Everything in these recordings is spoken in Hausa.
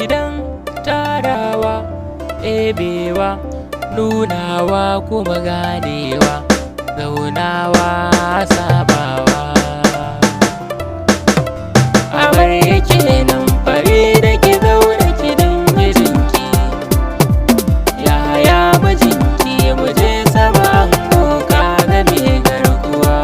idan tarawa ɗebewa nunawa kuma ganewa zaunawa sabawa abar yake nan fari da ki zauna ki dinga jinki yaya mijinki muje sama an doka da mai garkuwa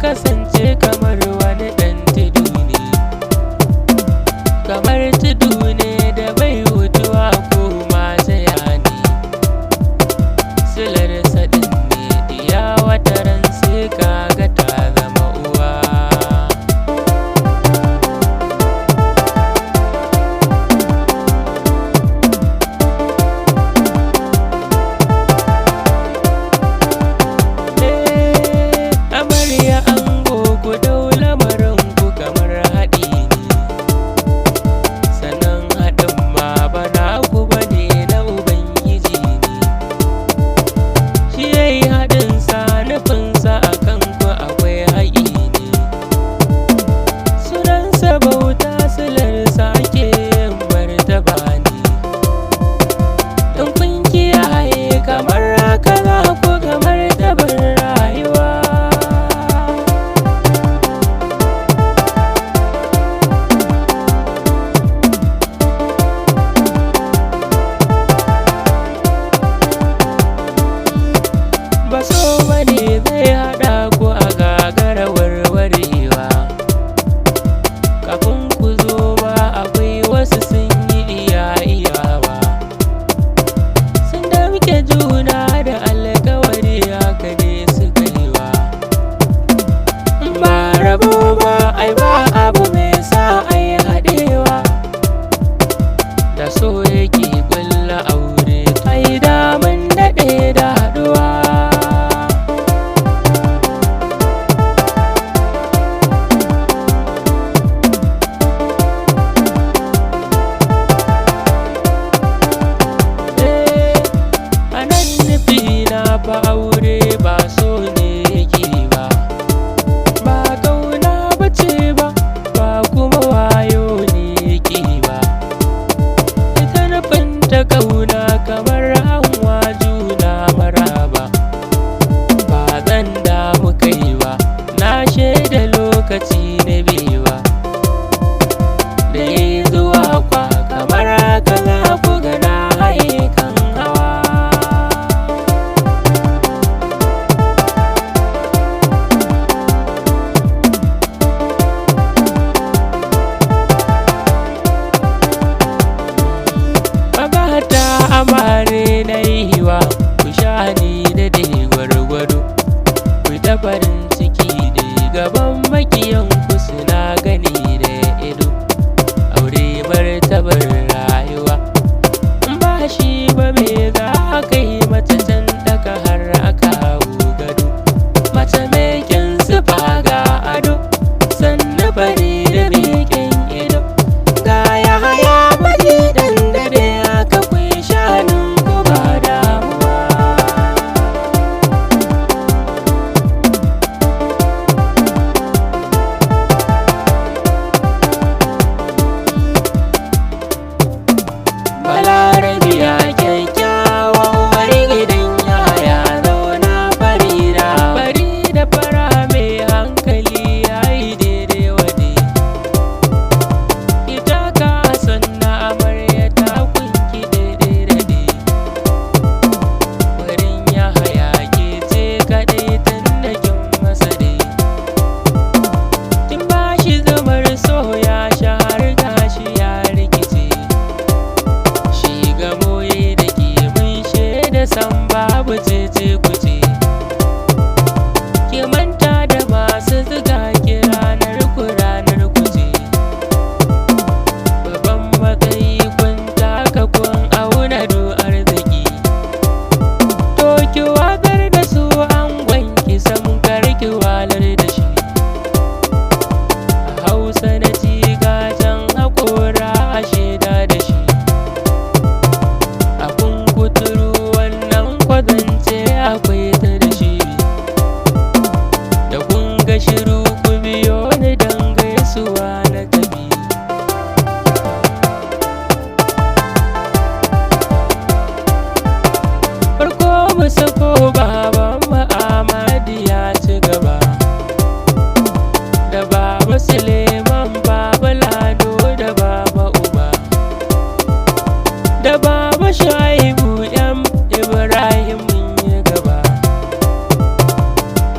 kasance kamar wani ɗan tudu ne kamar tudu ne da bai wutuwa ko masu yani silar sadin ne diya wataran sai kaga ta zama uwa amarya ango ku dau lamarin ku kamar haɗi ne sannan haɗin ma bana ku bane na ubangiji ne shi yayi haɗin sa nufinsa a kanku akwai haƙi ne sunansa bauta silarsa ake yin martaba ne in kun kiyaye kamar haka za ku ga martabar rayuwa ba so bane zai haɗa ku a gagara warwarewa kafin ku zo ba akwai wasu sun yi iyawa sun damke juna da alkawari haka ne suka yi wa ba rabo ba ai ba abu mai sa ai haɗewa da so yake ƙulla aure ai da mun daɗe da haɗuwa ba aure ba so ne yake ba ba kauna bace ba ba kuma wayo ne yake ba ita nufin ta kauna kamar hanwa juna maraba ba zan damu kai ba na shaida lokaci na bewa da yayi zuwa kwa kamar haka za ku ga na haye kan hawa amare na yiwa ku sha ni da dai gwargwado ku ta farin ciki da gaban makiyan ku suna gani da ido aure martabar rayuwa in ba shi ba me za ka yi mace can daga har aka hau gado mace mai kin sufa ga ado sannan bari da miƙin ido ga ya haya bari dan dare aka shanun ku ba damuwa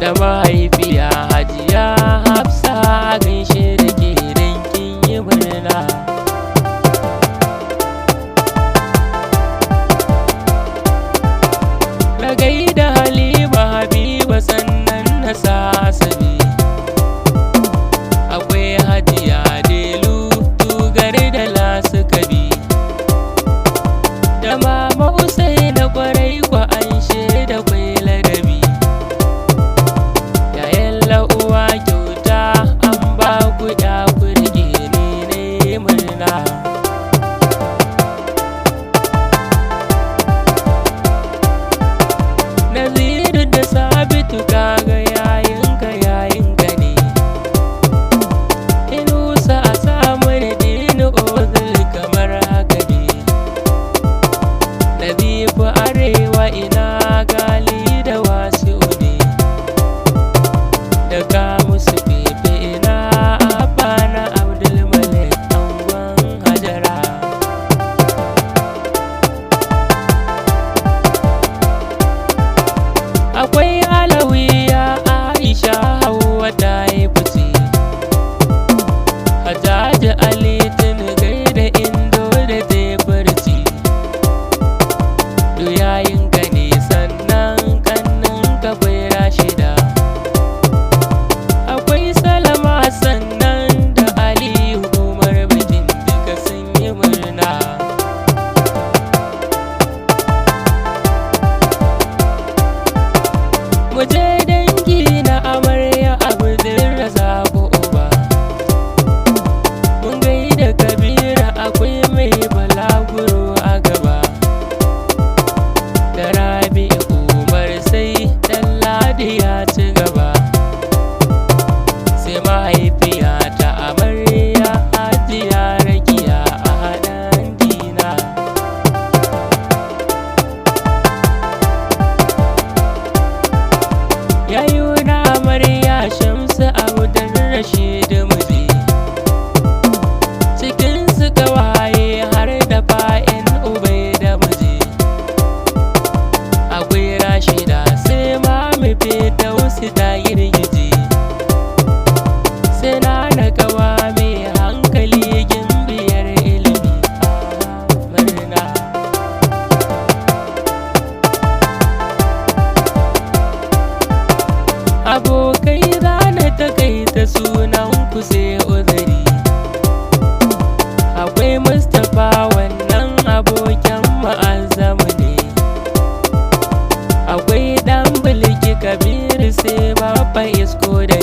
da mahaifiya Hajiya Hafsa gaishe da ke dankin yi murna. Na gaida Halima Habiba sannan na sa Asabe, akwai Hajiya Delu Tugar da Lasu Kabi, da Mama Usaina kwarai kwa an shaida kwai ladabi. Yayan la'uwa kyauta an ba ku ya ku rike ni ne murna. Naziru da Sabitu kaga yayinka ne, Inusa a samu da dini ozil kamar haka ne. Nazifu arewa ina gali da wasu ne, da ka musu fefe ina abana Abdulmalik angon Hajara. Akwai Alawiya Aisha Hauwa ta yi fice, Hajjaji Ali tun gaida Indo da teburci. Yayinka ne sannan kannin ka bai Rashida, akwai Salama sannan da Aliyu Umar bikin duka sun yi murna. Muje dangi na amarya Abdulrazak uba, mun gaida Kabira akwai mai balaguro a gaba, da Rabi'u Umar sai Ɗanladi ya ci gaba, sai mahaifiya ta amarya Hajiya Rakiya a haɗan dina. Yayuna amarya Shamsu Abdul Rashid muje, cikin su kawaye har da fa'in Ubaida muje. Akwai Rashida sai Mami Fidausi ta girgije, sai na kawa mai hankali gimbiyar ilimi murna. Abokai zana takaita sunan ku sai uzuri, akwai Mustapha wannan abokin ma'azzamu ne, akwai ɗan Bilki Kabiru sai Baba Isko da